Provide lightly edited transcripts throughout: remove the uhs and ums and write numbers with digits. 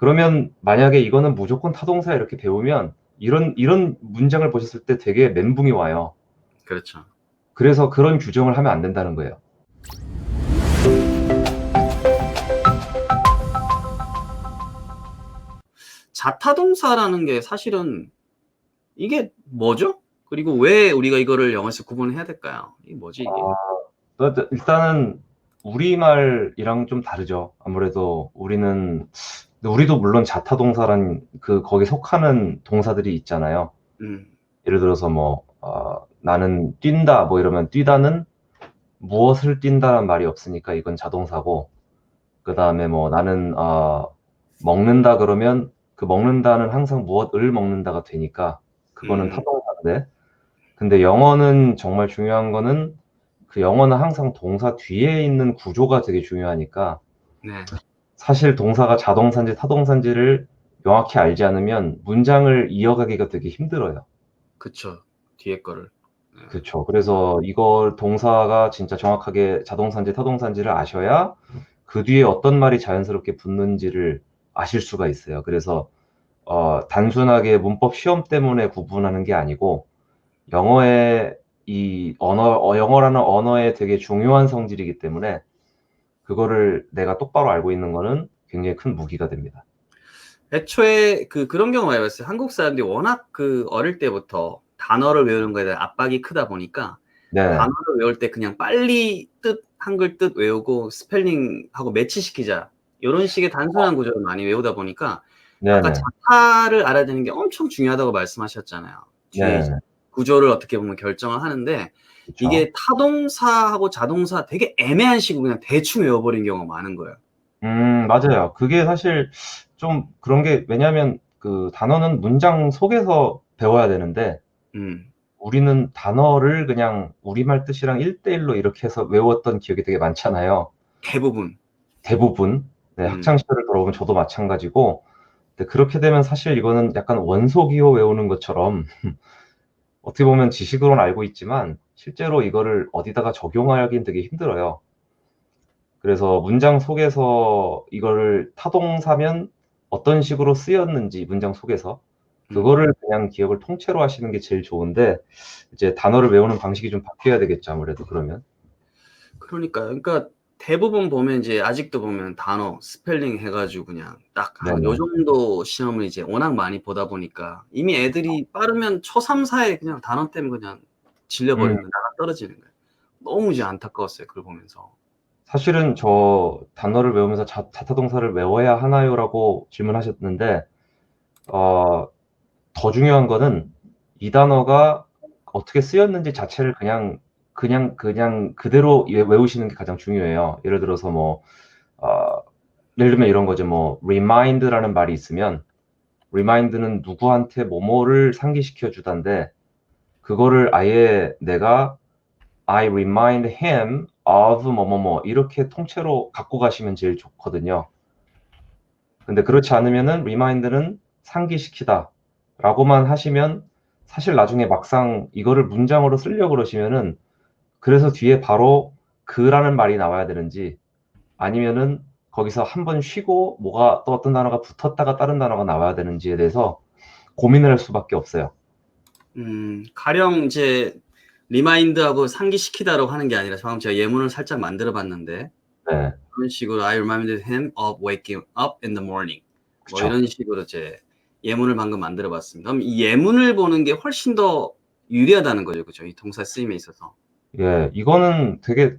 그러면 만약에 이거는 무조건 타동사 이렇게 배우면 이런 문장을 보셨을 때 되게 멘붕이 와요. 그렇죠. 그래서 그런 규정을 하면 안 된다는 거예요. 자타동사라는 게 사실은 이게 뭐죠? 그리고 왜 우리가 이거를 영어에서 구분해야 될까요? 이게 뭐지 이게? 일단은 우리말이랑 좀 다르죠. 아무래도 우리도 물론 자타동사란 거기 속하는 동사들이 있잖아요. 음, 예를 들어서 나는 뛴다 뭐 이러면 뛰다는 무엇을 뛴다란 말이 없으니까 이건 자동사고, 그다음에 나는 먹는다 그러면 그 먹는다는 항상 무엇을 먹는다가 되니까 그거는 타동사인데, 근데 영어는 정말 중요한 거는 그 영어는 항상 동사 뒤에 있는 구조가 되게 중요하니까 네, 사실 동사가 자동사인지 타동사인지를 명확히 알지 않으면 문장을 이어가기가 되게 힘들어요. 그쵸. 뒤에 거를. 네. 그쵸. 그래서 이걸 동사가 진짜 정확하게 자동사인지 타동사인지를 아셔야 그 뒤에 어떤 말이 자연스럽게 붙는지를 아실 수가 있어요. 그래서 단순하게 문법 시험 때문에 구분하는 게 아니고 영어의 영어라는 언어의 되게 중요한 성질이기 때문에 그거를 내가 똑바로 알고 있는 거는 굉장히 큰 무기가 됩니다. 애초에 그런 경우 많이 봤어요. 한국 사람들이 워낙 어릴 때부터 단어를 외우는 거에 대한 압박이 크다 보니까 네, 단어를 외울 때 그냥 빨리 한글 뜻 외우고 스펠링하고 매치시키자. 이런 식의 단순한 구조를 많이 외우다 보니까 아까 네네, 자타를 알아야 되는 게 엄청 중요하다고 말씀하셨잖아요. 뒤에 이제 네, 구조를 어떻게 보면 결정을 하는데 그쵸. 이게 타동사하고 자동사 되게 애매한 식으로 그냥 대충 외워버린 경우가 많은 거예요. 맞아요. 그게 사실 좀 그런 게, 왜냐하면 그 단어는 문장 속에서 배워야 되는데 음, 우리는 단어를 그냥 우리말 뜻이랑 1대1로 이렇게 해서 외웠던 기억이 되게 많잖아요. 대부분. 대부분. 네, 음, 학창 시절을 돌아보면 저도 마찬가지고. 근데 그렇게 되면 사실 이거는 약간 원소기호 외우는 것처럼 어떻게 보면 지식으로는 알고 있지만 실제로 이거를 어디다가 적용하기는 되게 힘들어요. 그래서 문장 속에서 이거를 타동사면 어떤 식으로 쓰였는지 문장 속에서 음. 그거를 그냥 기억을 통째로 하시는 게 제일 좋은데, 이제 단어를 외우는 방식이 좀 바뀌어야 되겠죠, 아무래도 그러면. 그러니까요. 그러니까 대부분 보면 이제 아직도 보면 단어 스펠링 해가지고 그냥 딱 한 요 네네. 정도 시험을 이제 워낙 많이 보다 보니까 이미 애들이 빠르면 초 3, 4에 그냥 단어 때문에 그냥 음, 질려버리는 거예요. 나가 떨어지는 거예요. 너무 이제 안타까웠어요. 그걸 보면서. 사실은 저 단어를 외우면서 자타동사를 외워야 하나요라고 질문하셨는데, 어, 더 중요한 거는 이 단어가 어떻게 쓰였는지 자체를 그냥 그대로 외우시는 게 가장 중요해요. 예를 들어서 어, 예를 들면 이런 거죠. remind라는 말이 있으면, remind는 누구한테 뭐뭐를 상기시켜 주단데, 그거를 아예 내가 I remind him of 뭐뭐뭐 이렇게 통째로 갖고 가시면 제일 좋거든요. 근데 그렇지 않으면은 remind는 상기시키다 라고만 하시면 사실 나중에 막상 이거를 문장으로 쓰려고 그러시면은, 그래서 뒤에 바로 그라는 말이 나와야 되는지 아니면은 거기서 한번 쉬고 뭐가 또 어떤 단어가 붙었다가 다른 단어가 나와야 되는지에 대해서 고민을 할 수밖에 없어요. 가령 이제 리마인드하고 상기시키다라고 하는 게 아니라 방금 제가 예문을 살짝 만들어 봤는데 네, 그런 식으로 I reminded him of waking up in the morning. 뭐 그쵸. 이런 식으로 제 예문을 방금 만들어 봤습니다. 그럼 이 예문을 보는 게 훨씬 더 유리하다는 거죠. 그죠? 이 동사 쓰임에 있어서. 예, 이거는 되게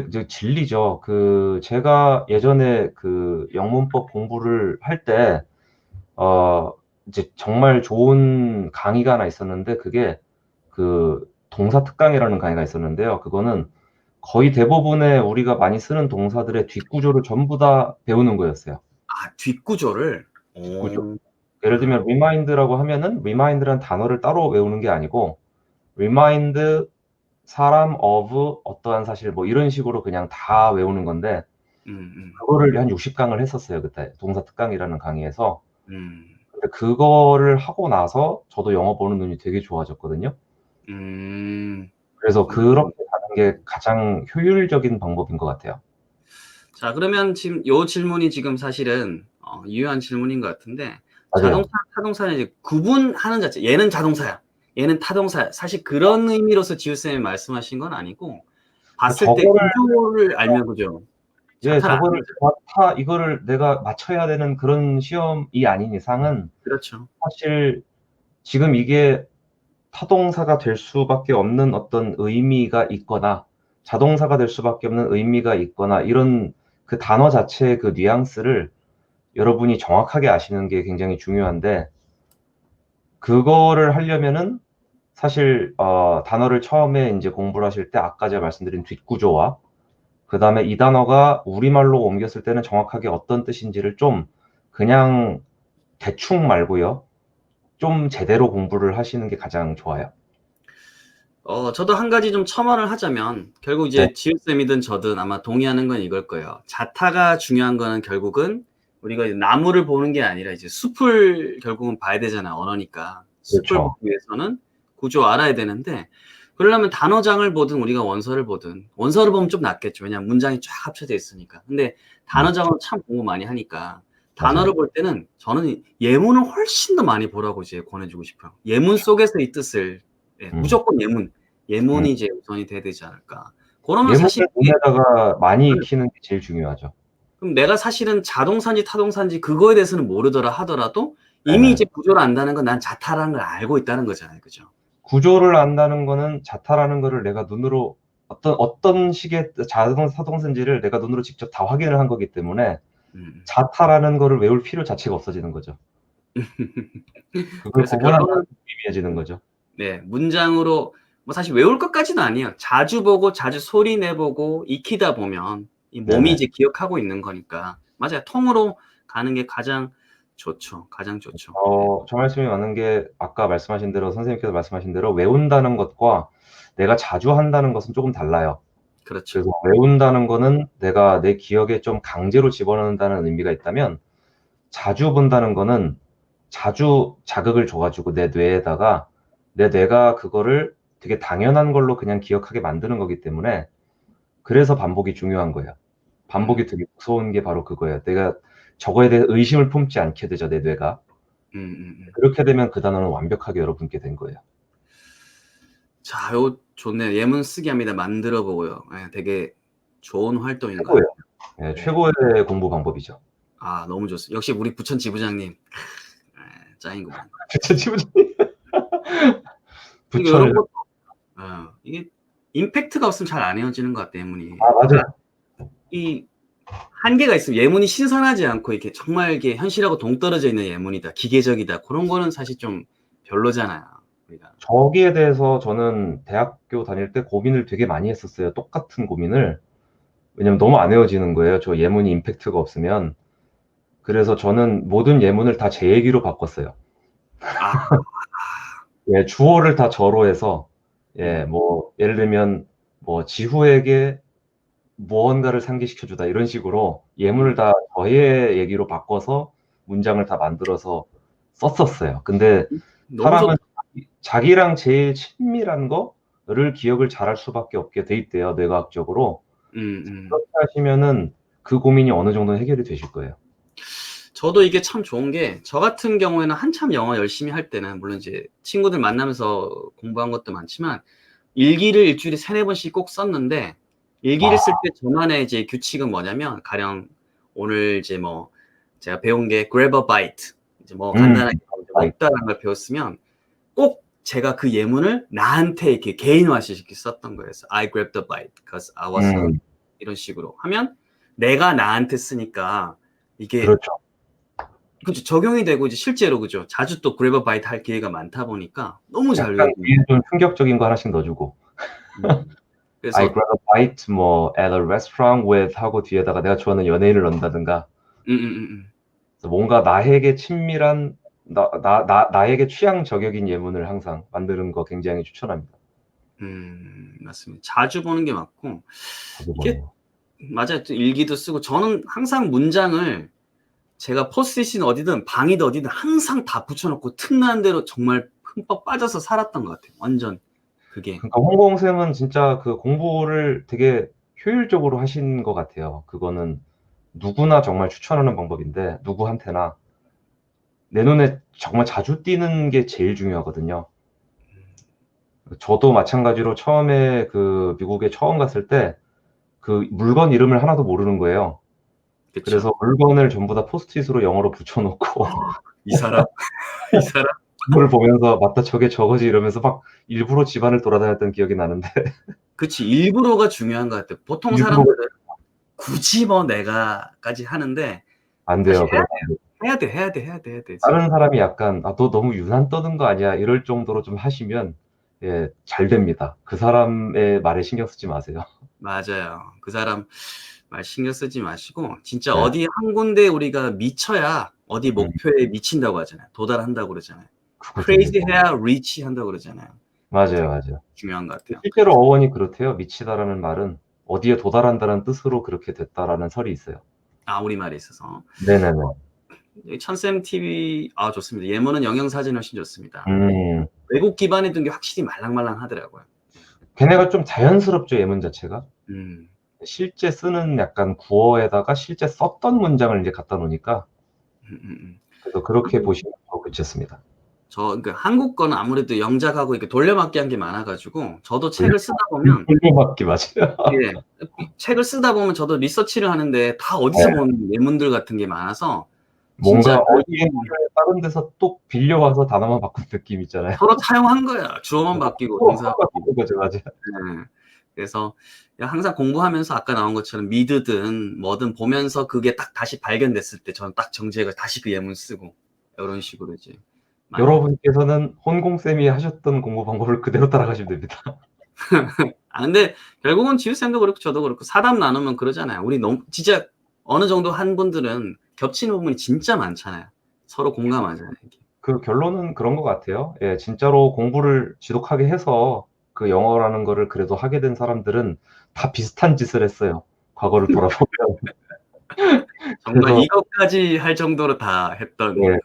이제 진리죠. 제가 예전에 영문법 공부를 할 때, 어, 이제 정말 좋은 강의가 하나 있었는데, 그게 동사 특강이라는 강의가 있었는데요. 그거는 거의 대부분의 우리가 많이 쓰는 동사들의 뒷구조를 전부 다 배우는 거였어요. 아, 뒷구조를? 뒷구조. 오. 예를 들면 remind라고 하면은 remind라는 단어를 따로 외우는 게 아니고 remind 사람 of 어떠한 사실 뭐 이런 식으로 그냥 다 외우는 건데, 음, 음, 그거를 한 60강을 했었어요, 그때. 동사 특강이라는 강의에서. 음, 근데 그거를 하고 나서 저도 영어 보는 눈이 되게 좋아졌거든요. 음. 그래서 그렇게 가는 게 가장 효율적인 방법인 것 같아요. 자, 그러면 지금 요 질문이 지금 사실은 유효한 질문인 것 같은데, 맞아요. 자동차, 타동사는 이제 구분하는 자체, 얘는 자동차야, 얘는 타동사야. 사실 그런 의미로서 지우쌤이 말씀하신 건 아니고, 봤을 때 저거를 구조를 알면 그죠? 예, 자타를 저거를 아는 거죠. 이거를 내가 맞춰야 되는 그런 시험이 아닌 이상은 그렇죠. 사실 지금 이게 타동사가 될 수밖에 없는 어떤 의미가 있거나 자동사가 될 수밖에 없는 의미가 있거나 이런 그 단어 자체의 그 뉘앙스를 여러분이 정확하게 아시는 게 굉장히 중요한데 그거를 하려면은 사실 단어를 처음에 인제 공부를 하실 때 아까 제가 말씀드린 뒷구조와 그다음에 이 단어가 우리말로 옮겼을 때는 정확하게 어떤 뜻인지를 좀 그냥 대충 말고요. 좀 제대로 공부를 하시는 게 가장 좋아요. 저도 한 가지 좀 첨언을 하자면, 결국 네. 이제 지우쌤이든 저든 아마 동의하는 건 이걸 거예요. 자타가 중요한 거는 결국은 우리가 이제 나무를 보는 게 아니라 이제 숲을 결국은 봐야 되잖아요. 언어니까. 숲을 그렇죠. 보기 위해서는 구조 알아야 되는데, 그러려면 단어장을 보든 우리가 원서를 보든, 원서를 보면 좀 낫겠죠. 왜냐면 문장이 쫙 합쳐져 있으니까. 근데 단어장으로 참 공부 많이 하니까, 단어를 맞아요. 볼 때는 저는 예문을 훨씬 더 많이 보라고 이제 권해주고 싶어요. 예문 속에서 이 뜻을, 예, 음. 무조건 음. 예문이 이제 우선이 돼야 되지 않을까. 그러면 예문을 사실 이게, 눈에다가 많이 익히는 게 제일 중요하죠. 그럼 내가 사실은 자동사인지 타동사인지 그거에 대해서는 모르더라 하더라도 이미 네네. 이제 구조를 안다는 건 난 자타라는 걸 알고 있다는 거잖아요. 그죠? 구조를 안다는 거는 자타라는 거를 내가 눈으로 어떤 식의 자동사, 타동사인지를 내가 눈으로 직접 다 확인을 한 거기 때문에 음. 자타라는 거를 외울 필요 자체가 없어지는 거죠. 그걸 그래서 구분한다는 결론은, 게 미미해지는 거죠. 네, 문장으로 뭐 사실 외울 것까지는 아니에요. 자주 보고 자주 소리 내보고 익히다 보면 이 몸이 네네. 이제 기억하고 있는 거니까. 맞아요. 통으로 가는 게 가장 좋죠. 가장 좋죠. 네. 저 말씀이 맞는 게 아까 말씀하신 대로 선생님께서 말씀하신 대로 외운다는 것과 내가 자주 한다는 것은 쪼금 달라요. 그렇죠. 그래서 외운다는 거는 내가 내 기억에 좀 강제로 집어넣는다는 의미가 있다면 자주 본다는 거는 자주 자극을 줘 가지고 내 뇌에다가 내 뇌가 그거를 되게 당연한 걸로 그냥 기억하게 만드는 거기 때문에 그래서 반복이 중요한 거예요. 음. 반복이 되게 무서운 게 바로 그거예요. 내가 저거에 대해 의심을 품지 않게 되죠, 내 뇌가. 음음음. 그렇게 되면 그 단어는 완벽하게 여러분께 된 거예요. 자, 요 좋네요. 예문 쓰기 합니다. 만들어 보고요. 예, 되게 좋은 활동인 것 최고예요. 같아요. 예, 네. 최고의 공부 방법이죠. 아, 너무 좋습니다. 역시 우리 부천 지부장님. 예, 짱이구만. 부천 지부장님. 그러니까 부천을 요런 것도, 이게 임팩트가 없으면 잘 안 외워지는 것 같아요, 예문이. 맞아요. 그러니까 이 한계가 있으면 예문이 신선하지 않고 이렇게 정말 이게 현실하고 동떨어져 있는 예문이다, 기계적이다, 그런 거는 사실 좀 별로잖아요, 우리가. 저기에 대해서 저는 대학교 다닐 때 고민을 되게 많이 했었어요. 똑같은 고민을. 왜냐면 너무 안 외워지는 거예요. 저 예문이 임팩트가 없으면. 그래서 저는 모든 예문을 다 제 얘기로 바꿨어요. 아. 예, 주어를 다 저로 해서 예, 음. 뭐 예를 들면 뭐 "지후에게 무언가를 상기시켜 주다." 이런 식으로 예문을 음. 다 저의 얘기로 바꿔서 문장을 다 만들어서 썼었어요. 근데 너무 사람은 좋다. 자기랑 제일 친밀한 거를 기억을 잘할 수밖에 없게 돼 있대요, 뇌과학적으로. 음음. 그렇게 하시면은 그 고민이 어느 정도는 해결이 되실 거예요. 저도 이게 참 좋은 게, 저 같은 경우에는 한참 영어 열심히 할 때는 물론 이제 친구들 만나면서 공부한 것도 많지만 일기를 일주일에 3-4 번씩 꼭 썼는데, 일기를 쓸 아. 때 저만의 이제 규칙은 뭐냐면, 가령 오늘 이제 뭐 제가 배운 게 grab a bite, 이제 뭐 음. 간단하게 먹다라는 걸 배웠으면 꼭 제가 그 예문을 나한테 이렇게 개인화시켜 썼던 거예요. 그래서 I grabbed a bite because I was hungry. 음. 이런 식으로 하면 내가 나한테 쓰니까 이게, 그렇죠. 그죠, 적용이 되고 이제 실제로, 그죠, 자주 또 grab a bite 할 기회가 많다 보니까 너무 잘 약간 외워지는 뒤에 거예요. 좀 충격적인 거 하나씩 넣어 주고 I 그래서 grab a bite 뭐 at a restaurant with 하고 뒤에다가 내가 좋아하는 연예인을 넣는다든가 음음음음. 그래서 뭔가 나에게 친밀한 나에게 취향 저격인 예문을 항상 만드는 거 굉장히 추천합니다. 맞습니다. 자주 보는 게 맞고, 자주 보는 이게 거. 맞아요. 또 일기도 쓰고 저는 항상 문장을 제가 포스트잇이든 어디든 방이든 어디든 항상 다 붙여 놓고 틈나는 대로 정말 흠뻑 빠져서 살았던 것 같아요. 완전 그게. 그러니까 홍콩 쌤은 진짜 그 공부를 되게 효율적으로 하신 것 같아요. 그거는 누구나 정말 추천하는 방법인데 누구한테나 내 눈에 정말 자주 띄는 게 제일 중요하거든요. 저도 마찬가지로 처음에 그 미국에 처음 갔을 때 그 물건 이름을 하나도 모르는 거예요. 그쵸. 그래서 물건을 전부 다 포스트잇으로 영어로 붙여 놓고 이 사람, 이 사람. 그걸 보면서 '맞다. 저게 저거지.' 이러면서 막 일부러 집안을 돌아다녔던 기억이 나는데 그치. 일부러가 중요한 것 같아요. 보통 일부러가 사람들은 굳이 뭐 내가까지 하는데 안 사실 돼요. 그러면 안 돼요. 해야 돼, 다른 진짜. 사람이 약간 '아 너 너무 유난 떠는 거 아니야?' 이럴 정도로 좀 하시면 예 잘 됩니다. 그 사람의 말에 신경 쓰지 마세요. 맞아요. 그 사람 말 신경 쓰지 마시고 진짜 네. 어디 한 군데 우리가 미쳐야 어디 음. 목표에 미친다고 하잖아요. 도달한다고 그러잖아요. 그거든요. crazy 해야 reach 한다고 그러잖아요. 맞아요, 되게 맞아요. 중요한 것 같아요. 실제로 어원이 그렇대요. 미치다라는 말은 어디에 도달한다는 뜻으로 그렇게 됐다라는 설이 있어요. 아, 우리말에 있어서. 네네네. 천쌤 TV 좋습니다. 예문은 영영사진 훨씬 좋습니다. 음. 외국 기반에 둔 게 확실히 말랑말랑하더라고요. 걔네가 좀 자연스럽죠, 예문 자체가. 음. 실제 쓰는 약간 구어에다가 실제 썼던 문장을 인제 갖다 놓으니까 음음음. 그래서 그렇게 한국 보시면 더 괜찮습니다. 그러니까 한국 거는 아무래도 영작하고 이렇게 돌려막기 한 게 많아 가지고 저도 책을 쓰다 보면 돌려막기 맞아요. 예. 책을 쓰다 보면 저도 리서치를 하는데 다 네. 어디서 본 예문들 같은 게 많아서 진짜 뭔가 어디에 필요해 다른 데서 또 빌려와서 단어만 바꾼 느낌 있잖아요. 서로 차용한 거야. 주어만 바뀌고 서로 동사 바뀌고. 바꾼 거죠. 맞아요. 예. 그래서 항상 공부하면서 아까 나온 것처럼 미드든 뭐든 보면서 그게 딱 다시 발견됐을 때 저는 딱 정지해 가지고 다시 그 예문 쓰고 요런 식으로 이제 많이 했 여러분께서는 혼공쌤이 하셨던 공부 방법을 그대로 따라가시면 됩니다. 근데 결국은 지우쌤도 그렇고 저도 그렇고 사담 나누면 그러잖아요. 우리 너무 진짜 어느 정도 한 분들은 겹치는 부분이 진짜 많잖아요. 서로 공감하잖아요, 이게. 그 결론은 그런 것 같아요. 예 진짜로 공부를 지독하게 해서 그 영어라는 거를 그래도 하게 된 사람들은 다 비슷한 짓을 했어요, 과거를 돌아보면. 정말 그래서 이것까지 할 정도로 다 했던. 예.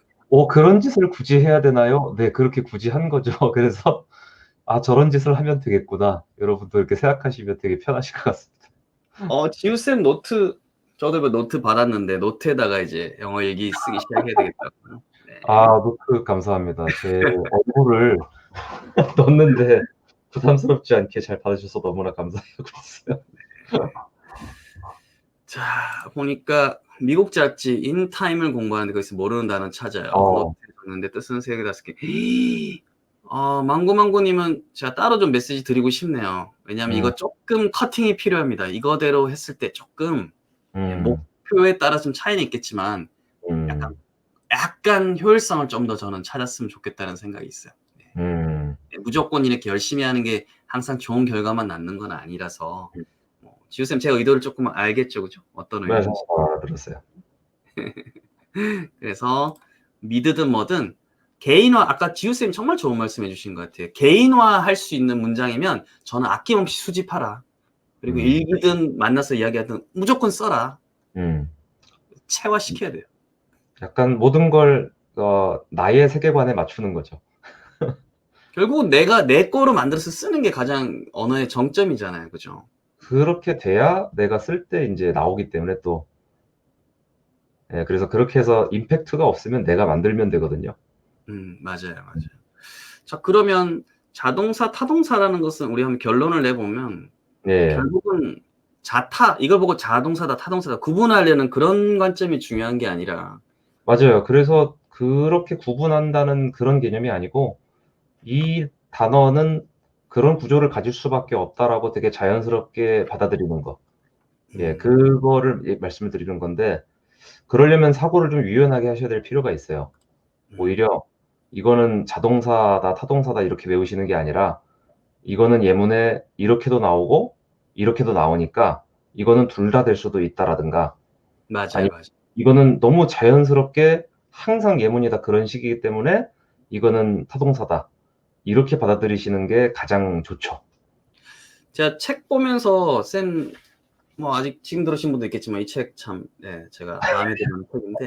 '그런 짓을 굳이 해야 되나요?' 네 그렇게 굳이 한 거죠. 그래서 '아 저런 짓을 하면 되겠구나.' 여러분도 이렇게 생각하시면 되게 편하실 것 같습니다. 지우쌤 노트 저도 그 노트 받았는데 노트에다가 이제 영어 일기 쓰기 시작해야 되겠더라고요. 아 네. 노트 감사합니다. 제 얼굴을 넣었는데 부담스럽지 않게 잘 받아주셔서 너무나 감사하고 있어요. 자, 보니까 미국 잡지 인타임을 공부하는데 거기서 모르는 단어 찾아요. 어. 노트에 줬는데 뜻은 3개 5개. 망고망고님은 제가 따로 좀 메시지 드리고 싶네요. 왜냐하면 음. 이거 쪼끔 커팅이 필요합니다. 이거대로 했을 때 쪼끔 음. 목표에 따라 좀 차이는 있겠지만 음. 약간 효율성을 좀 더 저는 찾았으면 좋겠다는 생각이 있어요. 네. 음. 무조건 이렇게 열심히 하는 게 항상 좋은 결과만 낳는 건 아니라서 지우쌤 제 의도를 쪼끔 알겠죠, 그죠? 어떤 네 저 의도인지. 알아들었어요. 그래서 미드든 뭐든 개인화 아까 지우쌤이 정말 좋은 말씀해 주신 것 같아요. 개인화할 수 있는 문장이면 저는 아낌없이 수집하라. 그리고 음. 일기든 만나서 이야기하든 무조건 써라. 음. 체화시켜야 돼요. 약간 모든 걸 나의 세계관에 맞추는 거죠. 결국은 내가 내 거로 만들어서 쓰는 게 가장 언어의 정점이잖아요. 그죠? 그렇게 돼야 내가 쓸 때 인제 나오기 때문에 또 예 그래서 그렇게 해서 임팩트가 없으면 내가 만들면 되거든요. 맞아요, 맞아요. 자, 그러면 자동사, 타동사라는 것은 우리 한번 결론을 내보면 예. 결국은 이걸 보고 자동사다, 타동사다 구분하려는 그런 관점이 중요한 게 아니라 맞아요. 그래서 그렇게 구분한다는 그런 개념이 아니고 '이 단어는 그런 구조를 가질 수밖에 없다.'라고 되게 자연스럽게 받아들이는 거. 예 음. 그거를 말씀을 드리는 건데 그러려면 사고를 좀 유연하게 하셔야 될 필요가 있어요. 음. 오히려 이거는 자동사다, 타동사다 이렇게 외우시는 게 아니라 이거는 예문에 이렇게도 나오고 이렇게도 나오니까 이거는 둘 다 될 수도 있다라든가 맞아요, 아니면 맞아요. 이거는 너무 자연스럽게 항상 예문이 다 그런 식이기 때문에 이거는 타동사다. 이렇게 받아들이시는 게 가장 좋죠. 제가 책 보면서 아직 지금 들으신 분도 있겠지만 이 책 참 제가 마음에 드는 책인데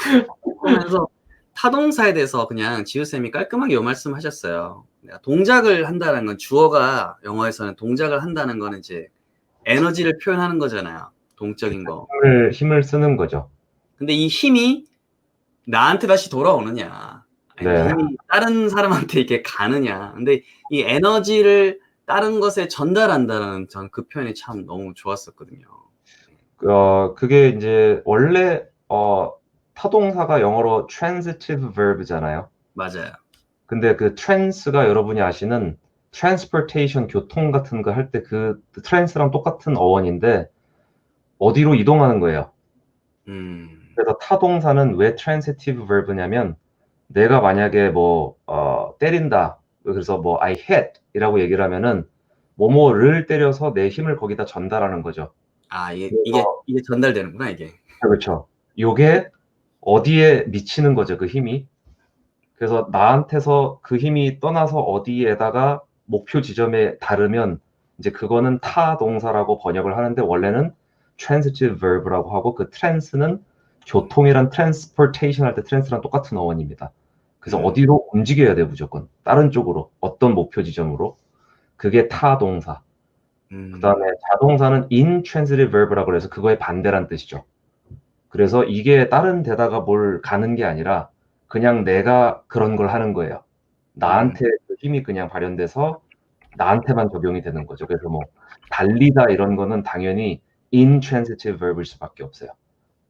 책 보면서 타동사에 대해서 그냥 지우쌤이 깔끔하게 요 말씀하셨어요. 동작을 한다는 건 주어가 영어에서는 동작을 한다는 거는 이제 에너지를 표현하는 거잖아요. 동적인 거. 힘을 쓰는 거죠. 근데 이 힘이 나한테 다시 돌아오느냐, 아니면 네. 힘이 다른 사람한테 이렇게 가느냐. 근데 이 에너지를 다른 것에 전달한다는 전 그 표현이 참 너무 좋았었거든요. 그게 이제 원래 타동사가 영어로 transitive verb잖아요. 맞아요. 근데 그 trans가 여러분이 아시는 transportation 교통 같은 거 할 때 그 trans랑 똑같은 어원인데 어디로 이동하는 거예요. 그래서 타동사는 왜 transitive verb냐면 내가 만약에 뭐 때린다. 그래서 뭐 I hit 이라고 얘기를 하면은 뭐뭐를 때려서 내 힘을 거기다 전달하는 거죠. 아, 이게 그래서 전달되는구나, 이게. 그렇죠. 요게 어디에 미치는 거죠, 그 힘이. 그래서 나한테서 그 힘이 떠나서 어디에다가 목표 지점에 닿으면 이제 그거는 타동사라고 번역을 하는데 원래는 transitive verb라고 하고 그 trans는 교통이란 transportation 할 때 trans랑 똑같은 어원입니다. 그래서 어디로 움직여야 돼 무조건 다른 쪽으로 어떤 목표 지점으로 그게 타동사. 그다음에 자동사는 intransitive verb라고 해서 그거의 반대란 뜻이죠. 그래서 이게 다른 데다가 뭘 가는 게 아니라 그냥 내가 그런 걸 하는 거예요. 나한테 그 힘이 그냥 발현돼서 나한테만 적용이 되는 거죠. 그래서 뭐 달리다 이런 거는 당연히 intransitive verb일 수밖에 없어요.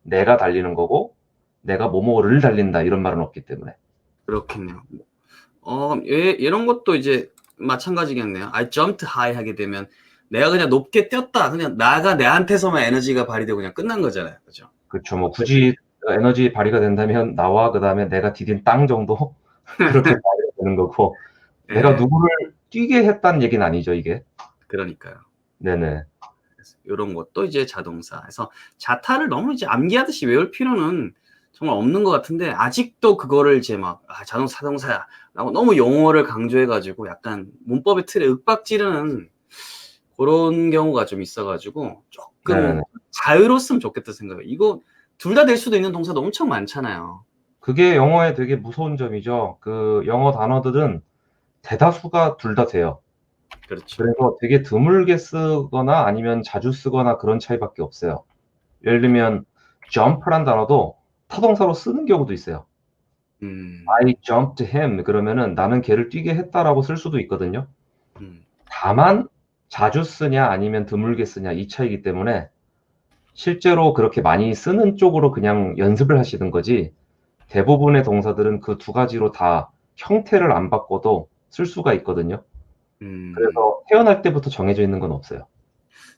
내가 달리는 거고 내가 뭐뭐를 달린다 이런 말은 없기 때문에. 그렇겠네요. 이런 것도 이제 마찬가지겠네요. I jumped high 하게 되면 내가 그냥 높게 뛰었다. 그냥 나가 내한테서만 에너지가 발휘되고 그냥 끝난 거잖아요. 그죠? 그렇죠. 뭐 굳이 에너지 발휘가 된다면 나와 그다음에 내가 디딘 땅 정도 그렇게 발휘가 되는 거고 내가 누구를 뛰게 했다는 얘기는 아니죠, 이게. 그러니까요. 네네. 이런 것도 이제 자동사. 그래서 자타를 너무 이제 암기하듯이 외울 필요는 정말 없는 것 같은데 아직도 그거를 이제 막 자동차 자동사야 라고 너무 용어를 강조해가지고 약간 문법의 틀에 윽박지르는 그런 경우가 좀 있어가지고 조금 네네네. 자유로웠으면 좋겠다 생각해요. 이거 둘 다 될 수도 있는 동사도 엄청 많잖아요. 그게 영어의 되게 무서운 점이죠. 그 영어 단어들은 대다수가 둘 다 돼요. 그렇죠. 그래서 되게 드물게 쓰거나 아니면 자주 쓰거나 그런 차이밖에 없어요. 예를 들면 jump란 단어도 타동사로 쓰는 경우도 있어요. I jumped him 그러면은 나는 걔를 뛰게 했다라고 쓸 수도 있거든요. 다만 자주 쓰냐 아니면 드물게 쓰냐 이 차이기 때문에 실제로 그렇게 많이 쓰는 쪽으로 그냥 연습을 하시는 거지 대부분의 동사들은 그 두 가지로 다 형태를 안 바꿔도 쓸 수가 있거든요. 그래서 태어날 때부터 정해져 있는 건 없어요.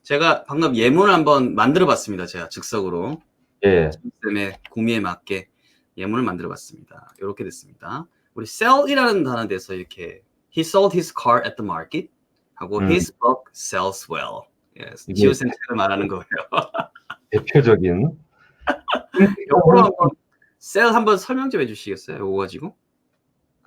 제가 방금 예문을 한번 만들어 봤습니다. 제가 즉석으로. 예. 쌤의 구미에 맞게 예문을 만들어 봤습니다. 이렇게 됐습니다. 우리 sell이라는 단어에 대해서 이렇게 he sold his car at the market 하고 his book sells well. Yes. 이게 지우 쌤처럼 말하는 거예요. 대표적인 요거로 한번 sell 한번 설명 좀 해주시겠어요? 요거 가지고?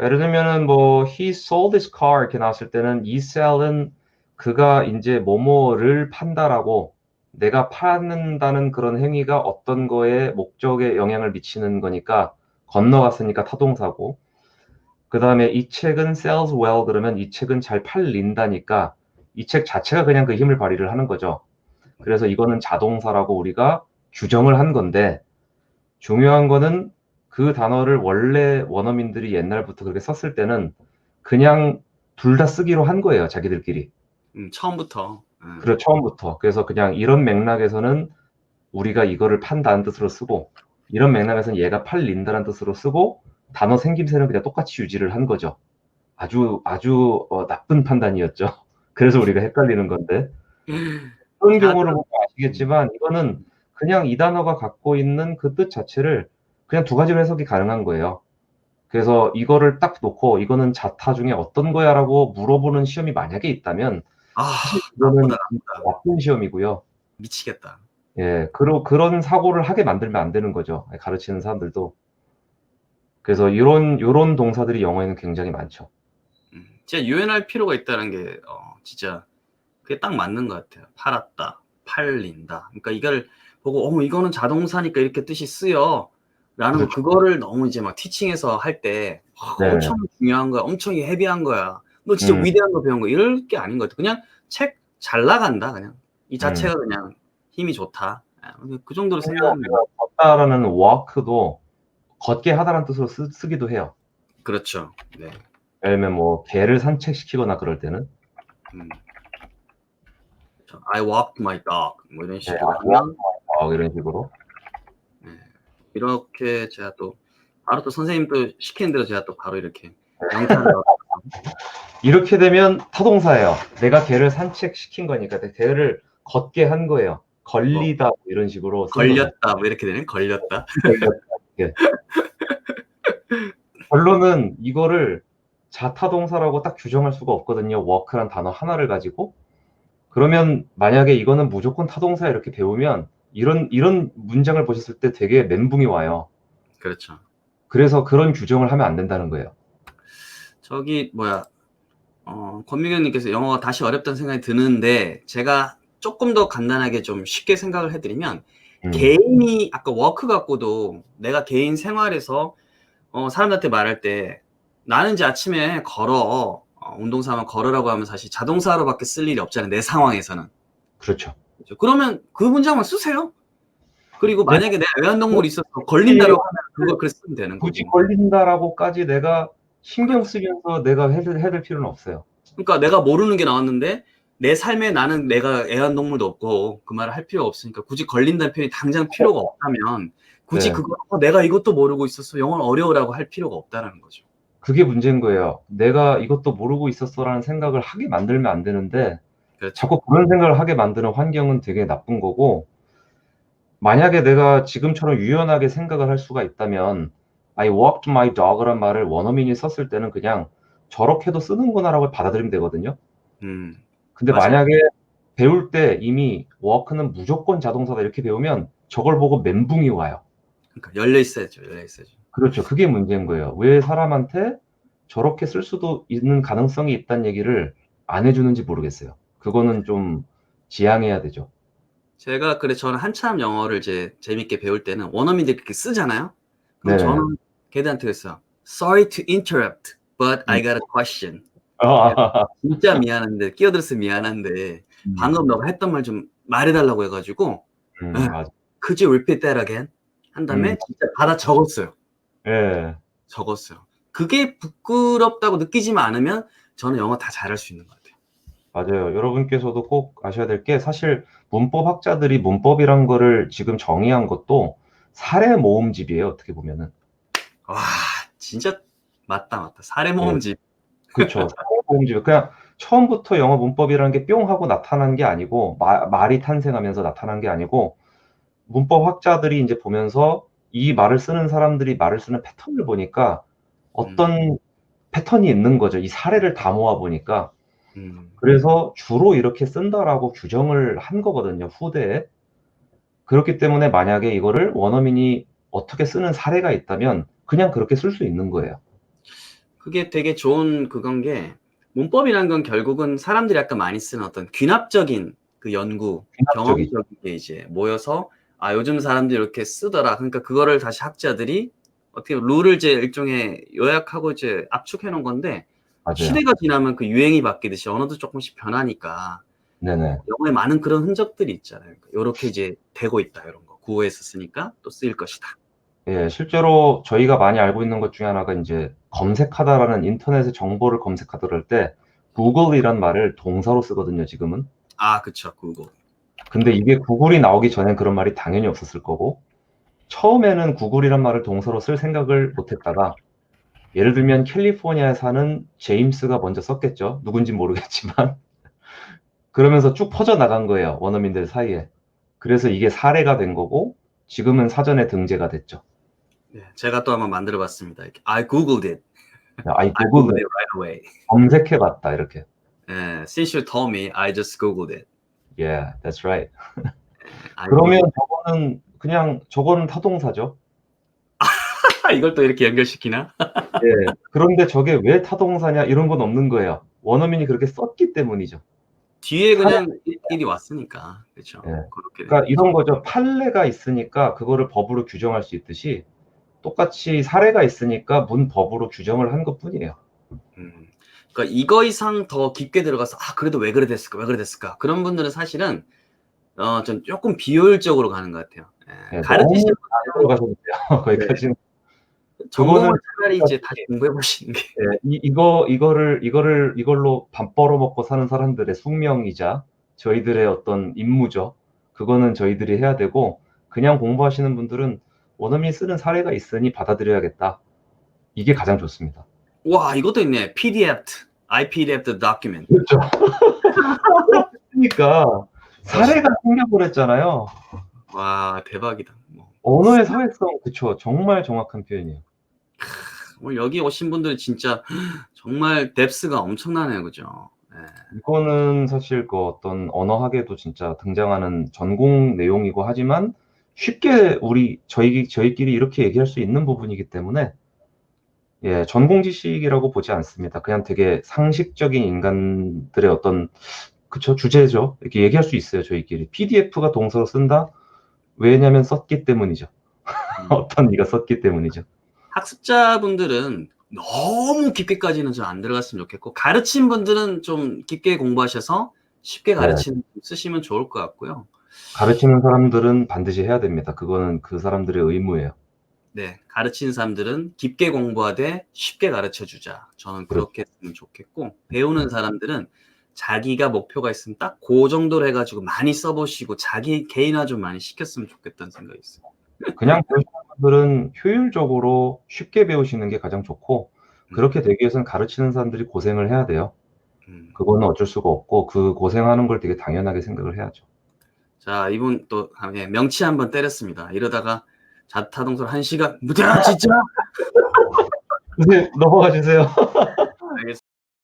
예를 들면은 뭐 he sold his car 이렇게 나왔을 때는 이 sell은 그가 이제 뭐뭐를 판다라고 내가 파는다는 그런 행위가 어떤 거에 목적에 영향을 미치는 거니까 건너갔으니까 타동사고 그다음에 이 책은 sells well 그러면 이 책은 잘 팔린다니까 이 책 자체가 그냥 그 힘을 발휘를 하는 거죠. 그래서 이거는 자동사라고 우리가 규정을 한 건데 중요한 거는 그 단어를 원래 원어민들이 옛날부터 그렇게 썼을 때는 그냥 둘 다 쓰기로 한 거예요, 자기들끼리. 처음부터. 그래, 처음부터. 그래서 그냥 이런 맥락에서는 우리가 이거를 판다는 뜻으로 쓰고, 이런 맥락에서는 얘가 팔린다는 뜻으로 쓰고, 단어 생김새는 그냥 똑같이 유지를 한 거죠. 아주 나쁜 판단이었죠. 그래서 우리가 헷갈리는 건데. 그런 경우를 보면 아시겠지만, 이거는 그냥 이 단어가 갖고 있는 그 뜻 자체를 그냥 두 가지로 해석이 가능한 거예요. 그래서 이거를 딱 놓고 이거는 자타 중에 어떤 거야라고 물어보는 시험이 만약에 있다면 사실 이거는 나쁜 시험이고요. 미치겠다. 예, 그런 사고를 하게 만들면 안 되는 거죠. 가르치는 사람들도. 그래서 요런 동사들이 영어에는 굉장히 많죠. 진짜 유연할 필요가 있다는 게 진짜 그게 딱 맞는 것 같아요. 팔았다, 팔린다. 그러니까 이걸 보고 이거는 자동사니까 이렇게 뜻이 쓰여. 라는 그렇죠. 그거를 너무 이제 막 티칭해서 할 때 네. 엄청 중요한 거야. 엄청 헤비한 거야. 너 진짜 위대한 거 배운 거 이럴 게 아닌 것 같아. 그냥 책 잘 나간다. 그냥 이 자체가 그냥 힘이 좋다. 그 정도로 생각하면 걷다라는 walk도 걷게 하다라는 뜻으로 쓰기도 해요. 그렇죠. 네. 예를 들면 뭐 개를 산책시키거나 그럴 때는 I walked my dog 뭐 이런 네, 식으로 하면 이런 식으로. 네. 이렇게 제가 또 바로 또 선생님 또 시키는 대로 제가 또 바로 이렇게 영탄을 이렇게 되면 타동사예요. 내가 개를 산책시킨 거니까 개를 걷게 한 거예요. 걸리다 뭐 이런 식으로 쓰는 거죠. 걸렸다 뭐 이렇게 되네. 걸렸다. 예. 결론은 이거를 자타동사라고 딱 규정할 수가 없거든요. work란 단어 하나를 가지고. 그러면 만약에 이거는 무조건 타동사 이렇게 배우면 이런 문장을 보셨을 때 되게 멘붕이 와요. 그렇죠. 그래서 그런 규정을 하면 안 된다는 거예요. 저기 권미경님께서 영어가 다시 어렵다는 생각이 드는데 제가 조금 더 간단하게 좀 쉽게 생각을 해드리면 개인이 아까 워크 갖고도 내가 개인 생활에서 사람들한테 말할 때 나는 이제 아침에 걸어 운동삼아 걸으라고 하면 사실 자동사로밖에 쓸 일이 없잖아요. 내 상황에서는. 그렇죠. 그러면 그 문장만 쓰세요. 그리고 만약에 내 애완동물이 있어서 걸린다라고 하면 그걸 그렇게 쓰면 되는 거고. 굳이 걸린다라고까지 내가 신경 쓰면서 내가 해줄 필요는 없어요. 그러니까 내가 모르는 게 나왔는데 내 삶에 나는 내가 애완동물도 없고 그 말을 할 필요가 없으니까 굳이 걸린다는 표현이 당장 필요가 없다면 굳이 그거 내가 이것도 모르고 있었어 영어는 어려우라고 할 필요가 없다라는 거죠. 그게 문제인 거예요. 내가 이것도 모르고 있었어라는 생각을 하게 만들면 안 되는데 그렇죠. 자꾸 그런 생각을 하게 만드는 환경은 되게 나쁜 거고 만약에 내가 지금처럼 유연하게 생각을 할 수가 있다면 I walked my dog란 말을 원어민이 썼을 때는 그냥 저렇게도 쓰는구나라고 받아들이면 되거든요. 근데 맞아요. 만약에 배울 때 이미 walk는 무조건 자동사다 이렇게 배우면 저걸 보고 멘붕이 와요. 그러니까 열려 있어야죠. 그렇죠. 그게 문제인 거예요. 왜 사람한테 저렇게 쓸 수도 있는 가능성이 있다는 얘기를 안 해주는지 모르겠어요. 그거는 좀 지양해야 되죠. 저는 한참 영어를 이제 재밌게 배울 때는 원어민들이 그렇게 쓰잖아요. 그럼 네. 저는 걔들한테 그랬어요. Sorry to interrupt, but I got a question. 진짜 미안한데 끼어들어서 미안한데 방금 너가 했던 말 좀 말해달라고 해가지고 맞아. Could you repeat that again? 한 다음에 진짜 받아 적었어요. 예. 적었어요. 그게 부끄럽다고 느끼지만 않으면 저는 영어 다 잘할 수 있는 것 같아요. 맞아요. 여러분께서도 꼭 아셔야 될 게 사실 문법 학자들이 문법이란 거를 지금 정의한 것도 사례 모음집이에요. 어떻게 보면은. 와, 진짜 맞다. 사례 모음집. 그렇죠. 사례 모음집. 그냥 처음부터 영어 문법이라는 게 뿅 하고 나타난 게 아니고 말이 탄생하면서 나타난 게 아니고 문법 학자들이 이제 보면서 이 말을 쓰는 사람들이 말을 쓰는 패턴을 보니까 어떤 패턴이 있는 거죠. 이 사례를 다 모아 보니까. 그래서 주로 이렇게 쓴다라고 규정을 한 거거든요, 후대에. 그렇기 때문에 만약에 이거를 원어민이 어떻게 쓰는 사례가 있다면 그냥 그렇게 쓸 수 있는 거예요. 그게 되게 좋은 그건 게 문법이라는 건 결국은 사람들이 약간 많이 쓰는 어떤 귀납적인 그 연구, 경험적인 게 이제 모여서 요즘 사람들이 이렇게 쓰더라. 그러니까 그거를 다시 학자들이 어떻게 룰을 이제 일종의 요약하고 이제 압축해 놓은 건데 맞아요. 시대가 지나면 그 유행이 바뀌듯이 언어도 조금씩 변하니까 네네. 영어에 많은 그런 흔적들이 있잖아요. 이렇게 이제 되고 있다 이런 거 구호에서 쓰니까 또 쓰일 것이다. 예, 실제로 저희가 많이 알고 있는 것 중에 하나가 이제 검색하다라는 인터넷에 정보를 검색하다 그럴 때 구글이란 말을 동사로 쓰거든요, 지금은. 그쵸, 구글. 근데 이게 구글이 나오기 전엔 그런 말이 당연히 없었을 거고 처음에는 구글이란 말을 동사로 쓸 생각을 못 했다가 예를 들면 캘리포니아에 사는 제임스가 먼저 썼겠죠. 누군진 모르겠지만. 그러면서 쭉 퍼져나간 거예요. 원어민들 사이에. 그래서 이게 사례가 된 거고 지금은 사전에 등재가 됐죠. 네, 제가 또 한번 만들어 봤습니다. I googled it. I googled it right away. 검색해 봤다 이렇게. Since you told me, I just googled it. Yeah, that's right. 그러면 저거는 타동사죠. 이걸 또 이렇게 연결시키나? 예. 그런데 저게 왜 타동사냐 이런 건 없는 거예요. 원어민이 그렇게 썼기 때문이죠. 뒤에 그냥 일이 왔으니까. 그렇죠. 예. 그러니까 이런 거죠. 판례가 있으니까 그거를 법으로 규정할 수 있듯이 똑같이 사례가 있으니까 문법으로 규정을 한 것뿐이에요. 그러니까 이거 이상 더 깊게 들어가서 그래도 왜 그래 됐을까? 그런 분들은 사실은 좀 조금 비효율적으로 가는 것 같아요. 예, 가르치실 너무 안 들어가셔도 돼요. 네. 거기까지는. 전공을 그거는 차라리 이제 다시 공부해 보시는 게. 예, 이걸로 밥 벌어먹고 사는 사람들의 숙명이자 저희들의 어떤 임무죠. 그거는 저희들이 해야 되고, 그냥 공부하시는 분들은 원어민 쓰는 사례가 있으니 받아들여야겠다. 이게 가장 좋습니다. 와, 이것도 있네. PDF, IPDF document. 그렇죠. 그러니까 사례가 생겨버렸잖아요. 와, 대박이다. 뭐. 언어의 사회성, 그쵸. 정말 정확한 표현이에요. 오늘 여기 오신 분들 진짜 정말 뎁스가 엄청나네요, 그죠? 예. 이거는 사실 그 어떤 언어학에도 진짜 등장하는 전공 내용이고 하지만 쉽게 저희끼리 이렇게 얘기할 수 있는 부분이기 때문에 예, 전공 지식이라고 보지 않습니다. 그냥 되게 상식적인 인간들의 어떤 그쵸, 주제죠. 이렇게 얘기할 수 있어요, 저희끼리. PDF가 동사로 쓴다? 왜냐면 썼기 때문이죠. 어떤 이가 썼기 때문이죠. 학습자분들은 너무 깊게까지는 좀 안 들어갔으면 좋겠고, 가르친 분들은 좀 깊게 공부하셔서 쉽게 쓰시면 좋을 것 같고요. 가르치는 사람들은 반드시 해야 됩니다. 그거는 그 사람들의 의무예요. 네, 가르치는 사람들은 깊게 공부하되 쉽게 가르쳐 주자. 저는 그렇게 했으면 좋겠고, 배우는 사람들은 자기가 목표가 있으면 딱 그 정도로 해가지고 많이 써보시고 자기 개인화 좀 많이 시켰으면 좋겠다는 생각이 있어요. 그냥 배우시는 분들은 효율적으로 쉽게 배우시는 게 가장 좋고, 그렇게 되기 위해서는 가르치는 사람들이 고생을 해야 돼요. 그거는 어쩔 수가 없고, 그 고생하는 걸 되게 당연하게 생각을 해야죠. 자, 이분 또 명치 한번 때렸습니다. 이러다가 자타동설 1시간 무대야 진짜. 선생님 넘어가 주세요.